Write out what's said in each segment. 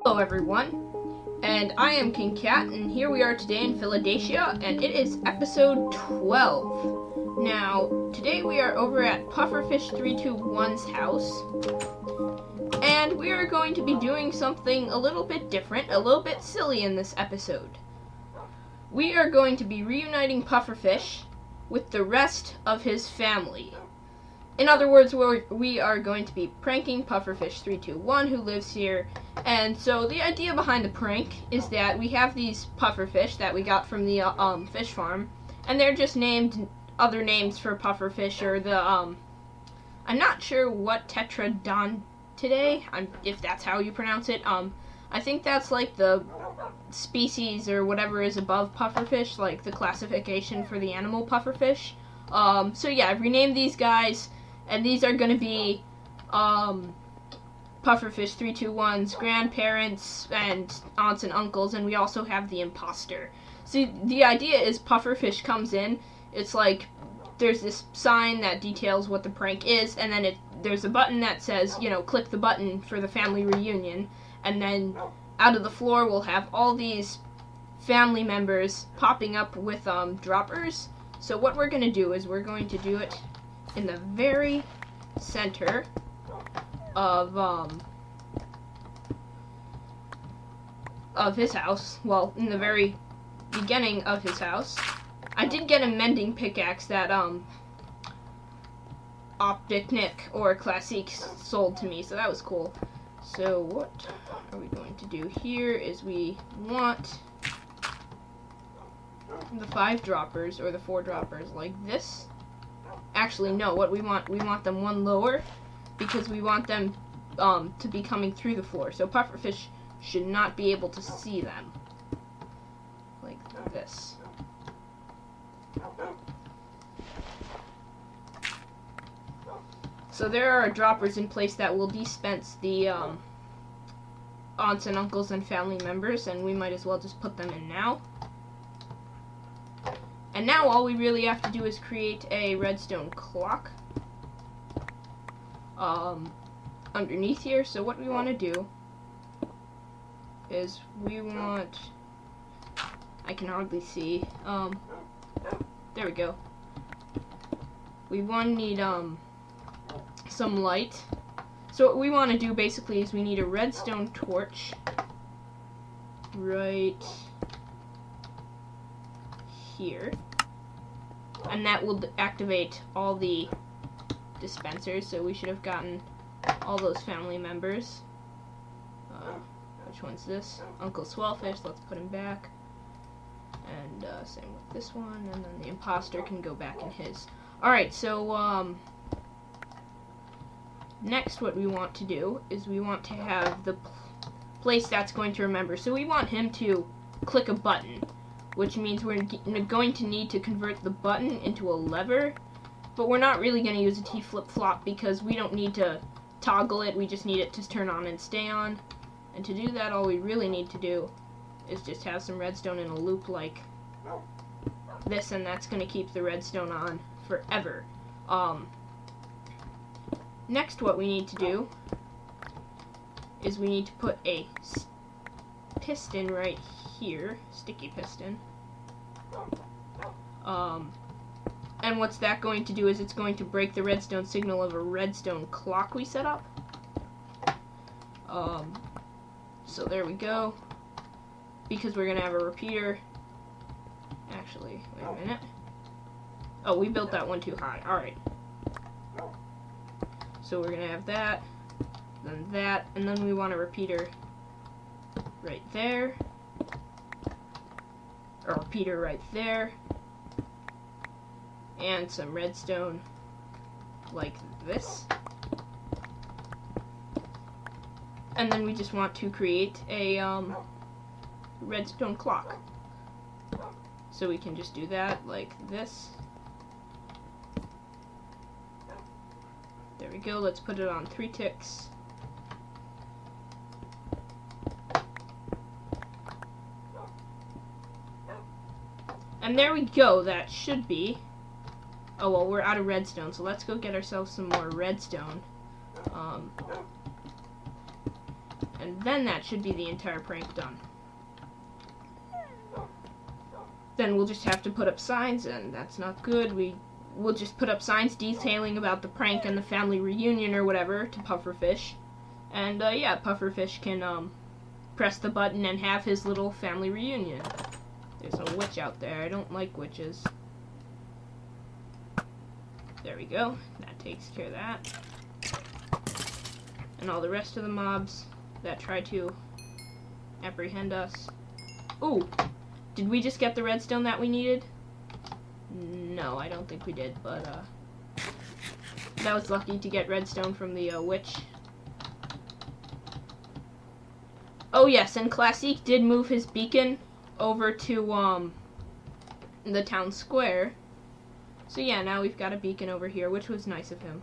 Hello everyone, and I am King Cat, and here we are today in Felidacia, and it is episode 12. Now, today we are over at Pufferfish321's house, and we are going to be doing something a little bit different, a little bit silly in this episode. We are going to be reuniting Pufferfish with the rest of his family. In other words, we are going to be pranking Pufferfish321, who lives here. And so the idea behind the prank is that we have these pufferfish that we got from the fish farm, and they're just named other names for pufferfish, or the I'm not sure what Tetradontidae, if that's how you pronounce it. I think that's like the species or whatever is above pufferfish, like the classification for the animal pufferfish. So yeah, I've renamed these guys. And these are going to be Pufferfish321's grandparents and aunts and uncles, and we also have the imposter. See, the idea is Pufferfish comes in, it's like there's this sign that details what the prank is, and then there's a button that says, you know, click the button for the family reunion, and then out of the floor we'll have all these family members popping up with droppers. So what we're going to do is we're going to do it in the very center of his house. Well, in the very beginning of his house. I did get a mending pickaxe that Optic or Classique sold to me, so that was cool. So what are we going to do here is we want the 5 droppers or the 4 droppers like this. Actually, no, what we want them one lower, because we want them to be coming through the floor. So pufferfish should not be able to see them. Like this. So there are droppers in place that will dispense the aunts and uncles and family members, and we might as well just put them in now. And now all we really have to do is create a redstone clock underneath here. So what we want to do is we want, I can hardly see, there we go. We need some light. So what we want to do basically is we need a redstone torch right here, and that will activate all the dispensers. So we should have gotten all those family members. Which one's this? Uncle Swellfish, let's put him back, and same with this one, and then the imposter can go back in his. Alright, so next what we want to do is we want to have the place that's going to remember. So we want him to click a button, which means we're going to need to convert the button into a lever, but we're not really going to use a T flip-flop because we don't need to toggle it, we just need it to turn on and stay on. And to do that, all we really need to do is just have some redstone in a loop like this, and that's going to keep the redstone on forever. Next, what we need to do is we need to put a piston right here, sticky piston. And what's that going to do is it's going to break the redstone signal of a redstone clock we set up. So there we go. Because we're gonna have a repeater. Actually, wait a minute. Oh, we built that one too high. Alright. So we're gonna have that, and then we want a repeater right there. Or repeater right there. And some redstone like this. And then we just want to create a redstone clock. So we can just do that like this. There we go, let's put it on 3 ticks. And there we go, that should be. Oh well, we're out of redstone, so let's go get ourselves some more redstone. And then that should be the entire prank done. Then we'll just have to put up signs, and that's not good. We'll just put up signs detailing about the prank and the family reunion or whatever to Pufferfish. And yeah, Pufferfish can press the button and have his little family reunion. There's a witch out there. I don't like witches. There we go. That takes care of that. And all the rest of the mobs that try to apprehend us. Ooh! Did we just get the redstone that we needed? No, I don't think we did, but that was lucky to get redstone from the witch. Oh yes, and Classique did move his beacon over to the town square. So yeah, now we've got a beacon over here, which was nice of him.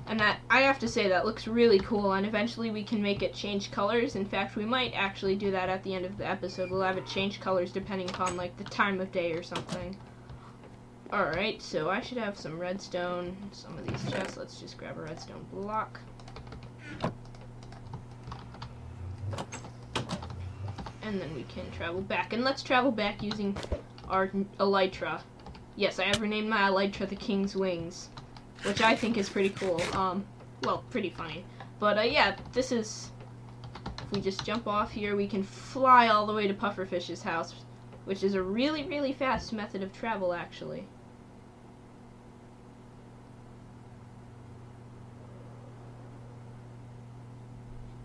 And that, I have to say, that looks really cool, and eventually we can make it change colors. In fact, we might actually do that at the end of the episode. We'll have it change colors depending upon, like, the time of day or something. Alright, so I should have some redstone. Some of these chests, let's just grab a redstone block. And then we can travel back. And let's travel back using our elytra. Yes, I have renamed my elytra the King's Wings, which I think is pretty cool. Well, pretty funny. But yeah, this is, if we just jump off here, we can fly all the way to Pufferfish's house, which is a really, really fast method of travel, actually.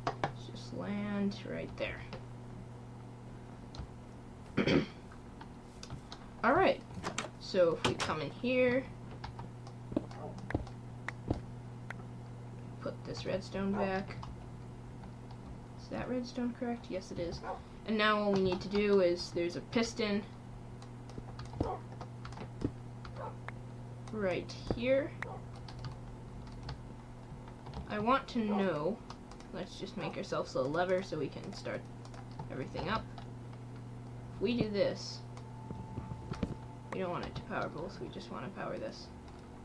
Let's just land right there. Alright, so if we come in here, put this redstone back. Is that redstone correct? Yes, it is. And now all we need to do is, there's a piston right here. I want to know, let's just make ourselves a lever so we can start everything up. If we do this, we don't want it to power both, we just want to power this.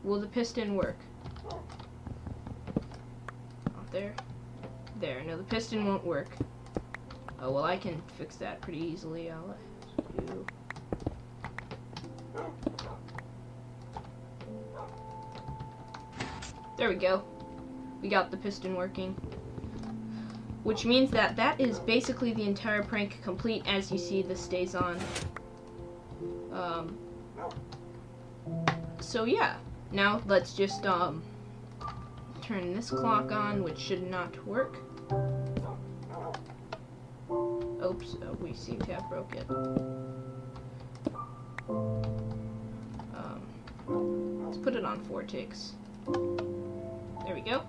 Will the piston work? There. There. No, the piston won't work. Oh, well, I can fix that pretty easily. I'll do... There we go. We got the piston working. Which means that that is basically the entire prank complete. As you see, this stays on. So yeah. Now, let's just, turn this clock on, which should not work. Oops, we seem to have broke it. Let's put it on 4 ticks. There we go.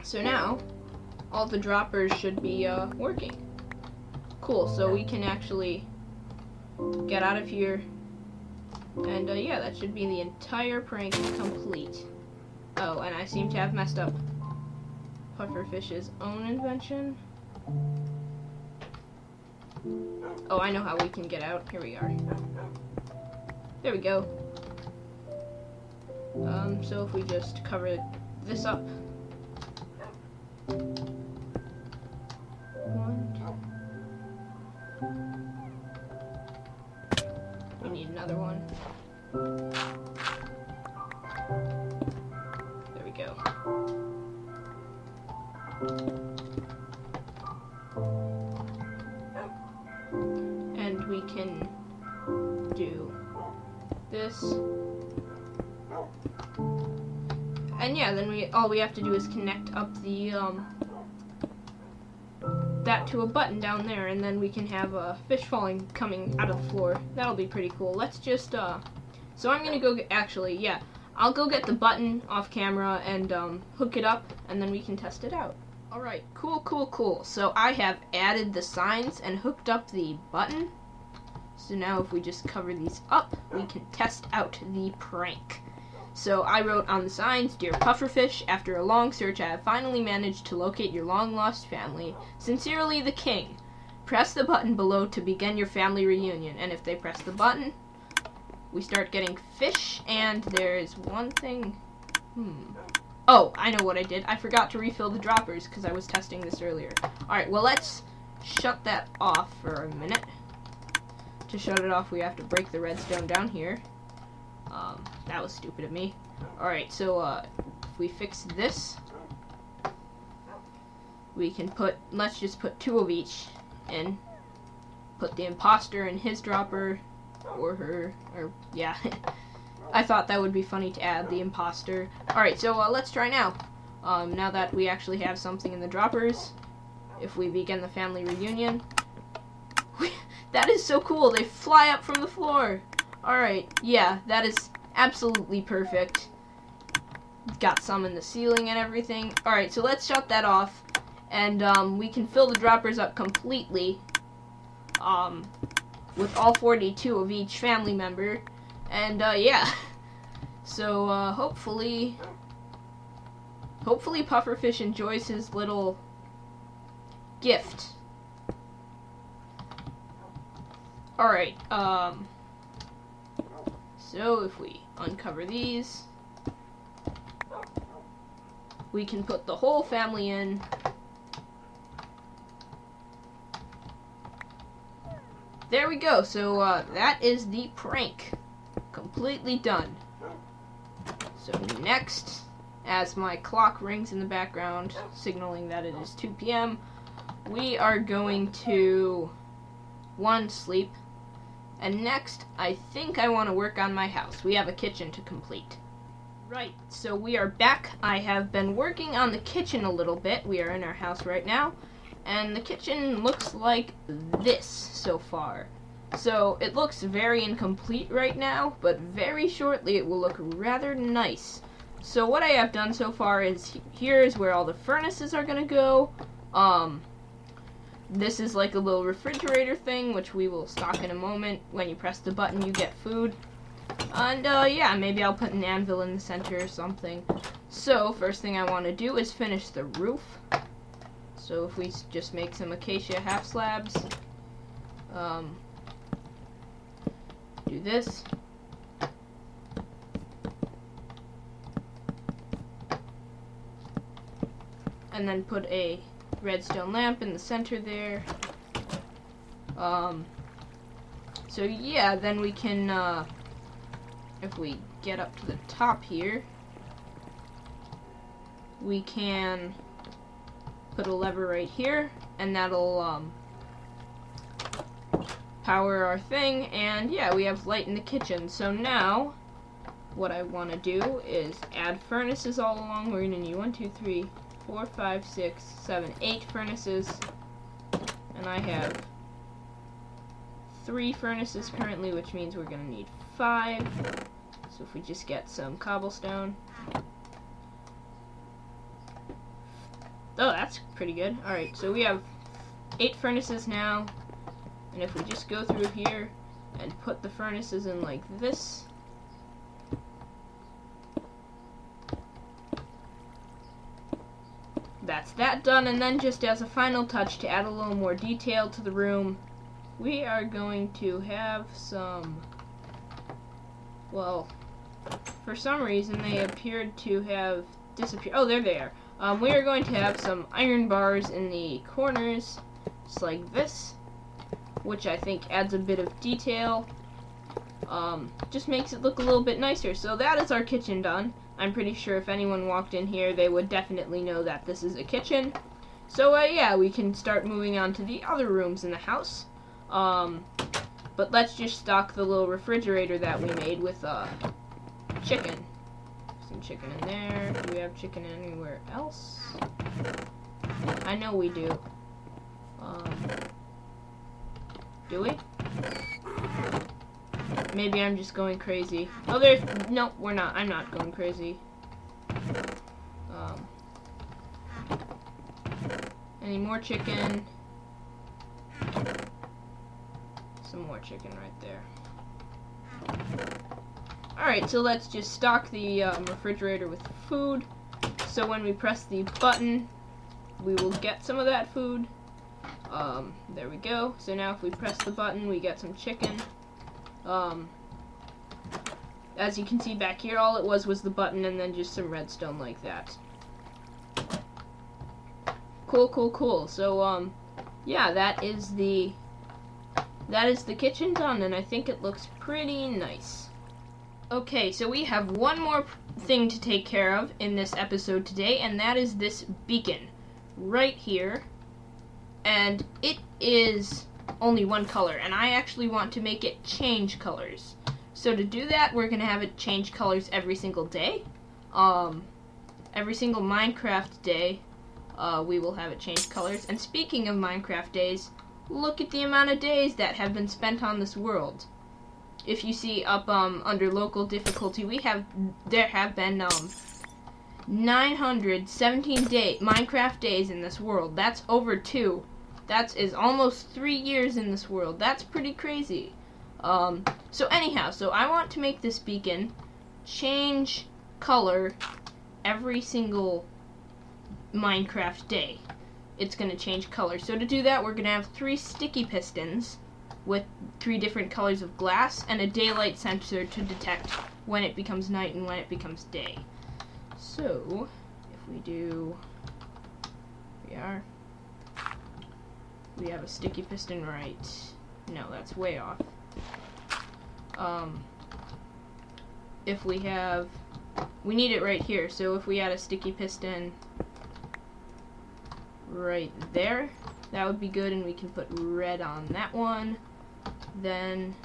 So now, all the droppers should be working. Cool, so we can actually get out of here, and yeah, that should be the entire prank complete. Oh, and I seem to have messed up Pufferfish's own invention. Oh, I know how we can get out. Here we are. There we go. So if we just cover this up. We need another one. There we go. And we can do this. And yeah, then all we have to do is connect up the that to a button down there, and then we can have a fish coming out of the floor. That'll be pretty cool. Let's just so I'm gonna go actually, yeah, I'll go get the button off camera and hook it up, and then we can test it out. Alright, cool. So I have added the signs and hooked up the button. So now if we just cover these up, we can test out the prank. So I wrote on the signs, "Dear Pufferfish, after a long search I have finally managed to locate your long-lost family. Sincerely, the King. Press the button below to begin your family reunion." And if they press the button, we start getting fish, and there's one thing. Oh, I know what I did. I forgot to refill the droppers because I was testing this earlier. Alright, well, let's shut that off for a minute. To shut it off, we have to break the redstone down here. That was stupid of me. Alright, so if we fix this, we can put, let's just put 2 of each in. Put the imposter in his dropper, or her, or, yeah. I thought that would be funny to add the imposter. Alright, so let's try now. Now that we actually have something in the droppers, if we begin the family reunion. That is so cool, they fly up from the floor. Alright, yeah, that is absolutely perfect. Got some in the ceiling and everything. Alright, so let's shut that off. And we can fill the droppers up completely. With all 42 of each family member. And yeah. So hopefully Pufferfish enjoys his little gift. Alright, so if we uncover these, we can put the whole family in. There we go, so that is the prank. Completely done. So next, as my clock rings in the background, signaling that it is 2 p.m., we are going to, 1, sleep. And next, I think I want to work on my house. We have a kitchen to complete. Right, so we are back. I have been working on the kitchen a little bit. We are in our house right now. And the kitchen looks like this so far. So it looks very incomplete right now, but very shortly it will look rather nice. So what I have done so far is, here is where all the furnaces are going to go. This is like a little refrigerator thing, which we will stock in a moment. When you press the button, you get food. And, yeah, maybe I'll put an anvil in the center or something. So, first thing I want to do is finish the roof. So, if we just make some acacia half slabs. Do this. And then put a redstone lamp in the center there. So yeah, then we can, if we get up to the top here, we can put a lever right here, and that'll, power our thing, and yeah, we have light in the kitchen. So now, what I want to do is add furnaces all along. We're going to need 1, 2, 3, 4, 5, 6, 7, 8 furnaces, and I have 3 furnaces currently, which means we're going to need 5. So if we just get some cobblestone. Oh, that's pretty good. Alright, so we have 8 furnaces now, and if we just go through here and put the furnaces in like this, that's that done. And then just as a final touch to add a little more detail to the room, we are going to have some, well, for some reason they appeared to have disappeared. Oh, there they are. We are going to have some iron bars in the corners, just like this, which I think adds a bit of detail. Just makes it look a little bit nicer. So that is our kitchen done. I'm pretty sure if anyone walked in here, they would definitely know that this is a kitchen. So yeah, we can start moving on to the other rooms in the house. But let's just stock the little refrigerator that we made with chicken. Some chicken in there. Do we have chicken anywhere else? I know we do. Do we? Maybe I'm just going crazy. Oh, there's... No, we're not. I'm not going crazy. Any more chicken? Some more chicken right there. Alright, so let's just stock the refrigerator with food. So when we press the button, we will get some of that food. There we go. So now if we press the button, we get some chicken. as you can see back here, all it was the button and then just some redstone like that. Cool. So, yeah, that is the kitchen done, and I think it looks pretty nice. Okay, so we have one more thing to take care of in this episode today, and that is this beacon right here. And it is only one color, and I actually want to make it change colors. So to do that, we're going to have it change colors every single day. Every single Minecraft day, we will have it change colors. And speaking of Minecraft days, look at the amount of days that have been spent on this world. If you see up under local difficulty, there have been 917 Minecraft days in this world. That's over 2. That is almost 3 years in this world. That's pretty crazy. So anyhow, so I want to make this beacon change color every single Minecraft day. It's going to change color. So to do that, we're going to have 3 sticky pistons with 3 different colors of glass and a daylight sensor to detect when it becomes night and when it becomes day. So, if we do, we have a sticky piston right, no, that's way off. If we need it right here, so if we add a sticky piston right there, that would be good, and we can put red on that one. Then,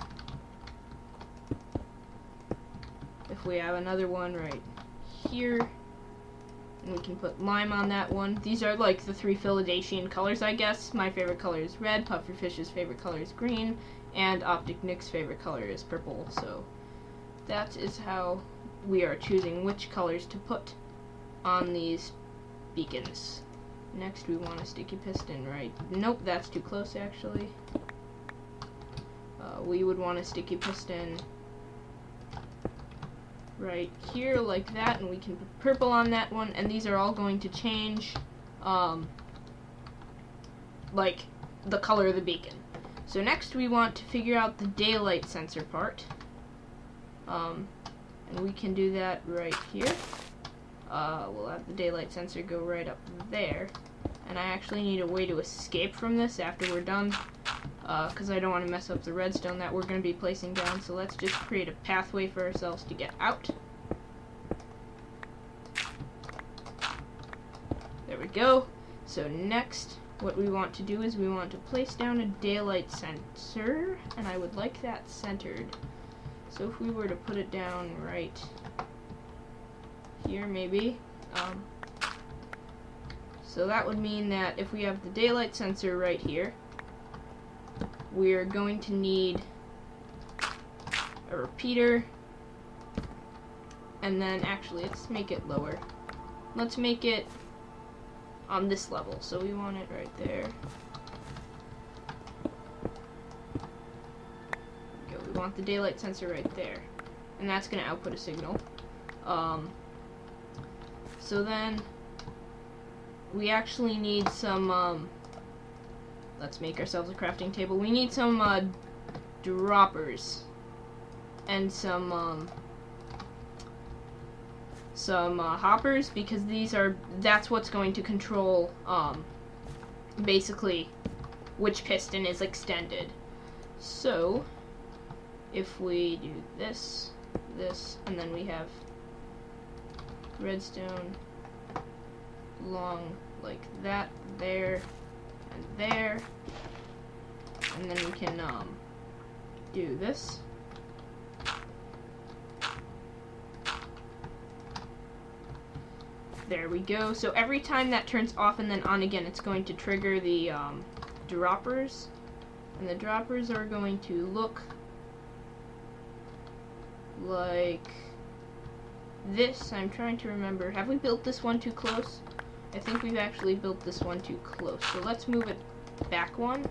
if we have another one right here, and we can put lime on that one. These are like the 3 Felidacian colors, I guess. My favorite color is red, Pufferfish's favorite color is green, and Optic Nick's favorite color is purple. So that is how we are choosing which colors to put on these beacons. Next, we want a sticky piston right. Nope, that's too close actually. We would want a sticky piston right here like that, and we can put purple on that one, and these are all going to change like the color of the beacon. So next we want to figure out the daylight sensor part, and we can do that right here. We'll have the daylight sensor go right up there, and I actually need a way to escape from this after we're done, because I don't want to mess up the redstone that we're going to be placing down. So let's just create a pathway for ourselves to get out. There we go. So next, what we want to do is we want to place down a daylight sensor, and I would like that centered. So if we were to put it down right here, maybe. So that would mean that if we have the daylight sensor right here, we're going to need a repeater, and then actually let's make it lower. Let's make it on this level, so we want it right there. We want the daylight sensor right there, and that's going to output a signal. So then we actually need some let's make ourselves a crafting table. We need some droppers and some hoppers, because that's what's going to control basically which piston is extended. So if we do this, and then we have redstone long like that, there, and there, and then we can do this. There we go. So every time that turns off and then on again, it's going to trigger the droppers, and the droppers are going to look like this. I'm trying to remember. Have we built this one too close? I think we've actually built this one too close. So let's move it back one.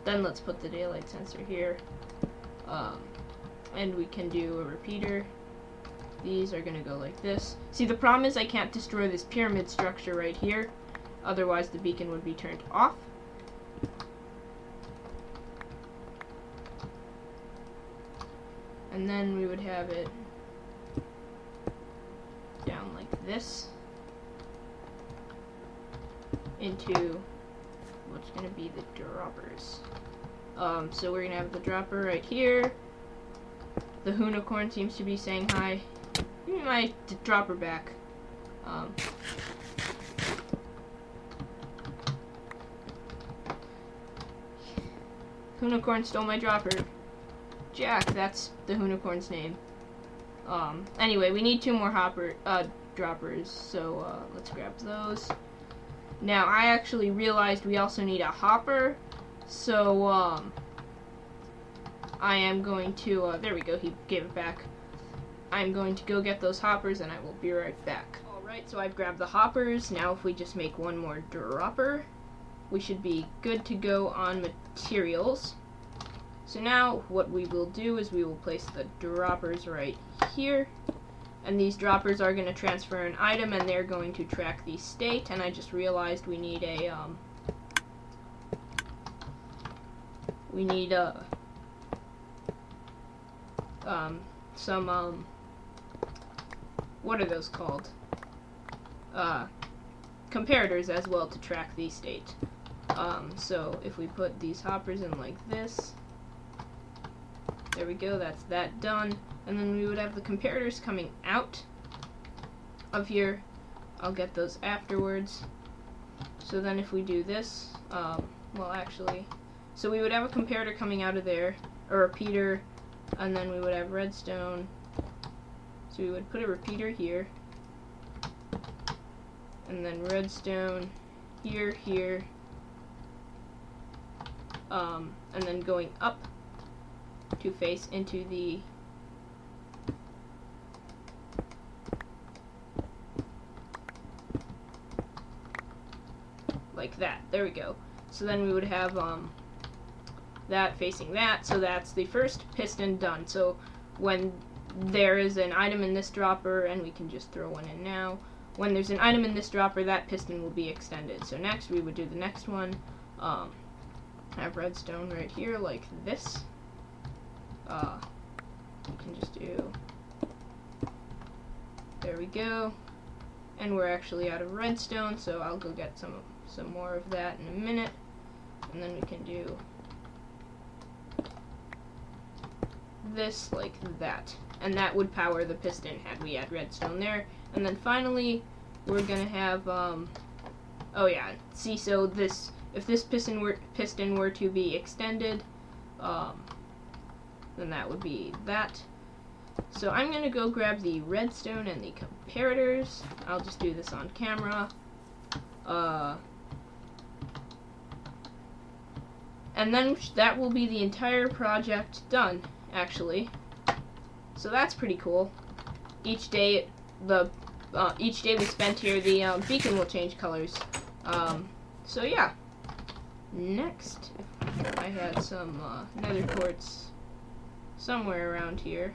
Then let's put the daylight sensor here. And we can do a repeater These are gonna go like this. See, the problem is I can't destroy this pyramid structure right here. Otherwise, the beacon would be turned off. And then we would have it down like this into what's gonna be the droppers. So we're gonna have the dropper right here. The unicorn seems to be saying hi. Give me my dropper back. Unicorn stole my dropper. Jack, that's the unicorn's name. Anyway, we need 2 more droppers, so let's grab those. Now, I actually realized we also need a hopper, so I am going to, there we go, he gave it back. I'm going to go get those hoppers and I will be right back. Alright, so I've grabbed the hoppers. Now if we just make 1 more dropper, we should be good to go on materials. So now what we will do is we will place the droppers right here. And these droppers are going to transfer an item and they're going to track the state. And I just realized we need a, some, what are those called? Comparators as well to track the state. So if we put these hoppers in like this, there we go, that's that done. And then we would have the comparators coming out of here. I'll get those afterwards. So then if we do this, well actually, so we would have a comparator coming out of there, a repeater, and then we would have redstone. So we would put a repeater here, and then redstone here, here, and then going up to face into the like that. There we go. So then we would have that facing that, so that's the first piston done. So when there is an item in this dropper, and we can just throw one in now, when there's an item in this dropper, that piston will be extended. So next we would do the next one. Have redstone right here like this. We can just do, there we go. And we're actually out of redstone, so I'll go get some more of that in a minute. And then we can do this like that. And that would power the piston had we had redstone there. And then finally, we're gonna have, oh yeah, see, so this, if this piston were to be extended, then that would be that. So I'm gonna go grab the redstone and the comparators. I'll just do this on camera. And then that will be the entire project done, actually. So that's pretty cool. Each day we spent here, the beacon will change colors. So yeah. Next, if I had some nether quartz somewhere around here.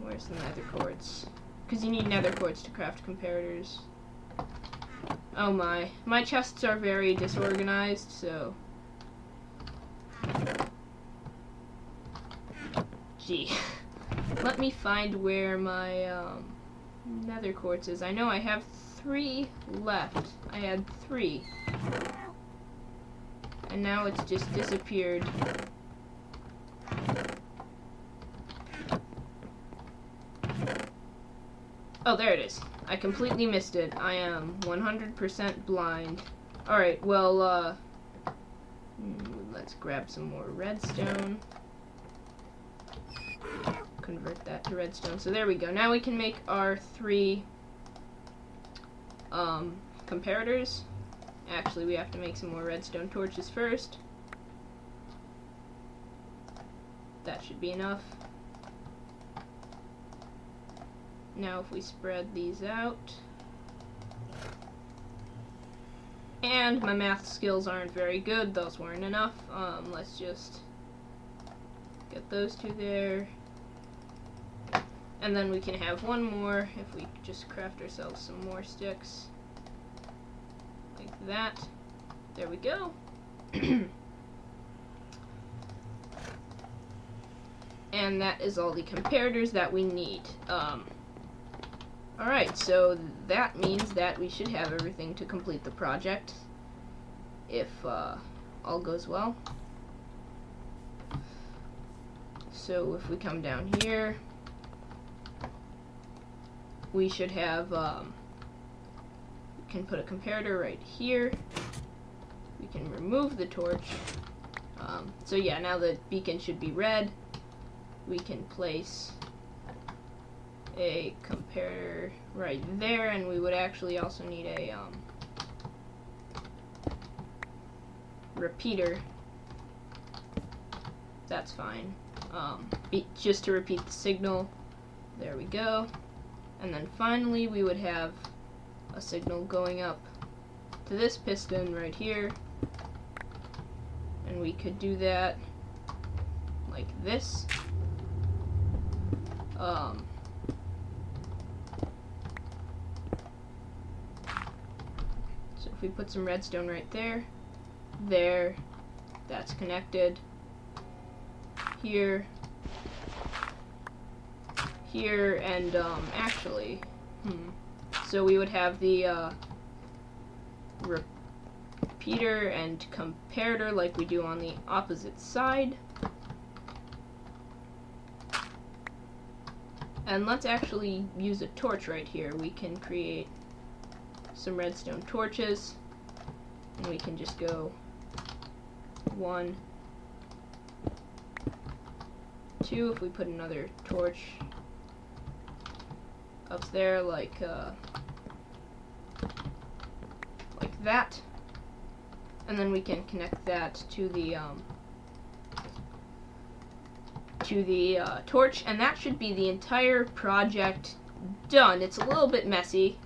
Where's the nether quartz? Because you need nether quartz to craft comparators. Oh my chests are very disorganized, so. Gee. Let me find where my nether quartz is. I know I have 3 left. I had 3. And now it's just disappeared. Oh, there it is. I completely missed it. I am 100% blind. Alright, well, let's grab some more redstone. Convert that to redstone. So there we go. Now we can make our 3 comparators. Actually, we have to make some more redstone torches first. That should be enough. Now if we spread these out. And my math skills aren't very good. Those weren't enough. Let's just get those 2 there. And then we can have one more if we just craft ourselves some more sticks. Like that. There we go. And that is all the comparators that we need. Alright, so that means that we should have everything to complete the project, if all goes well. So if we come down here, we should have, we can put a comparator right here. We can remove the torch. So yeah, now the beacon should be red. We can place a comparator right there, and we would actually also need a repeater. That's fine. Just to repeat the signal. There we go. And then finally we would have a signal going up to this piston right here. And we could do that like this. So if we put some redstone right there, that's connected. Here, and actually, so we would have the repeater and comparator like we do on the opposite side. And let's actually use a torch right here. We can create some redstone torches, and we can just go 1, 2, if we put another torch up there like that, and then we can connect that to the torch, and that should be the entire project done. It's a little bit messy,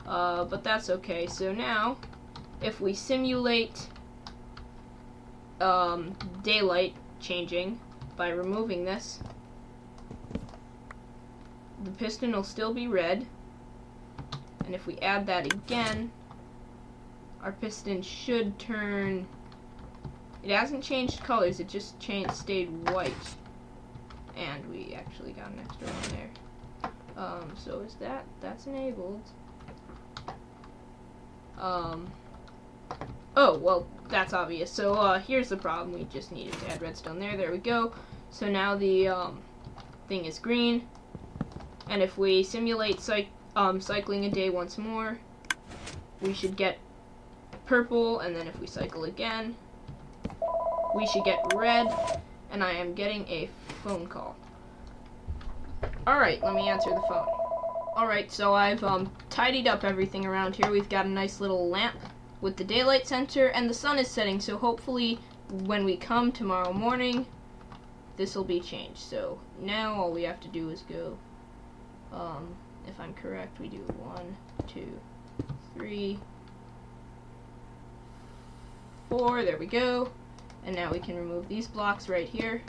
but that's okay. So now, if we simulate daylight changing by removing this, the piston will still be red, and if we add that again, our piston should turn, it hasn't changed colors, it just stayed white. And we actually got an extra one there. So is that's enabled. Oh, well, that's obvious. So here's the problem. We just needed to add redstone there. There we go. So now the thing is green. And if we simulate cycling a day once more, we should get purple. And then if we cycle again, we should get red. And I am getting a phone call. Alright, let me answer the phone. Alright, so I've tidied up everything around here. We've got a nice little lamp with the daylight sensor, and the sun is setting, so hopefully when we come tomorrow morning, this will be changed. So now all we have to do is go, if I'm correct, we do 1, 2, 3, 4, there we go. And now we can remove these blocks right here.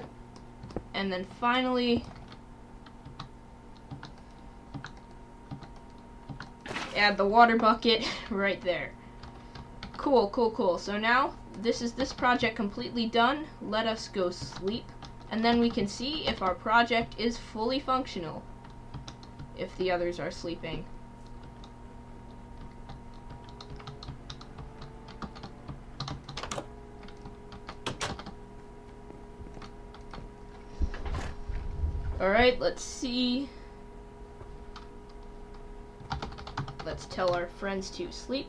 And then finally, add the water bucket right there. Cool, cool, cool. So now, this project completely done. Let us go sleep. And then we can see if our project is fully functional, if the others are sleeping. Alright, let's see. Let's tell our friends to sleep.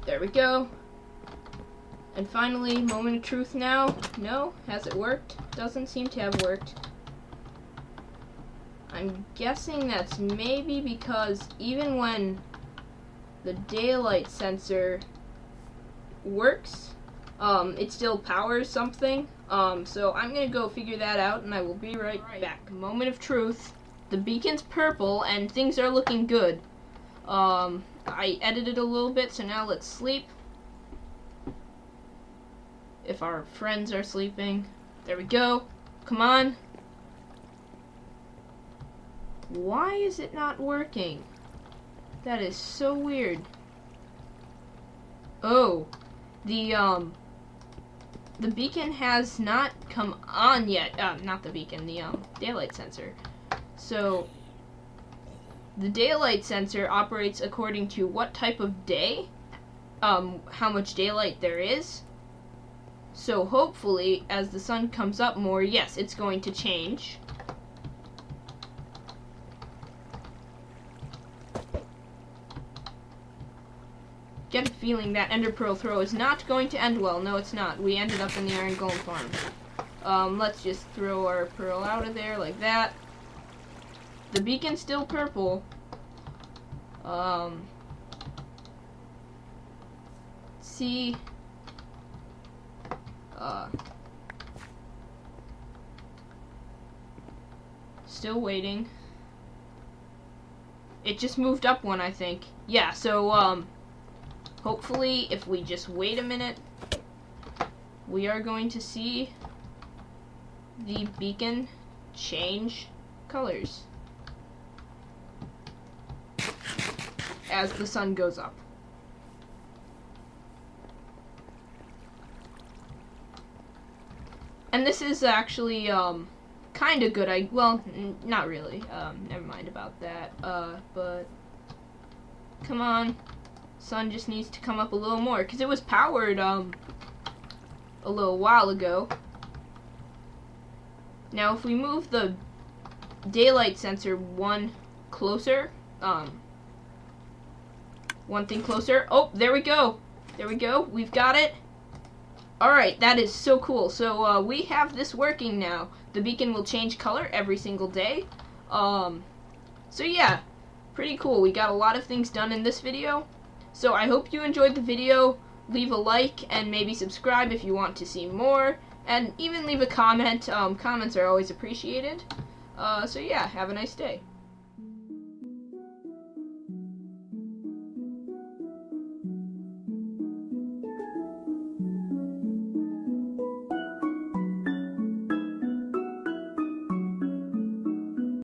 There we go. And finally, moment of truth now. No? Has it worked? Doesn't seem to have worked. I'm guessing that's maybe because even when the daylight sensor works, it still powers something. So I'm gonna go figure that out, and I will be right back. Moment of truth. The beacon's purple, and things are looking good. I edited a little bit, so now let's sleep. If our friends are sleeping. There we go. Come on. Why is it not working? That is so weird. Oh, the beacon has not come on yet. Not the beacon, the daylight sensor. So the daylight sensor operates according to what type of day, how much daylight there is. So hopefully, as the sun comes up more, yes, it's going to change. Get a feeling that Ender Pearl throw is not going to end well. No, it's not. We ended up in the Iron Golem farm. Let's just throw our pearl out of there like that. The beacon's still purple. See. Still waiting. It just moved up one, I think. Yeah, so, hopefully, if we just wait a minute, we are going to see the beacon change colors as the sun goes up. And this is actually, kind of good. Well, not really. Never mind about that. But come on. Sun just needs to come up a little more, because it was powered, a little while ago. Now, if we move the daylight sensor one closer, one thing closer. Oh, there we go. There we go. We've got it. Alright, that is so cool. So, we have this working now. The beacon will change color every single day. So yeah, pretty cool. We got a lot of things done in this video. So I hope you enjoyed the video. Leave a like and maybe subscribe if you want to see more. And even leave a comment. Comments are always appreciated. So yeah, have a nice day.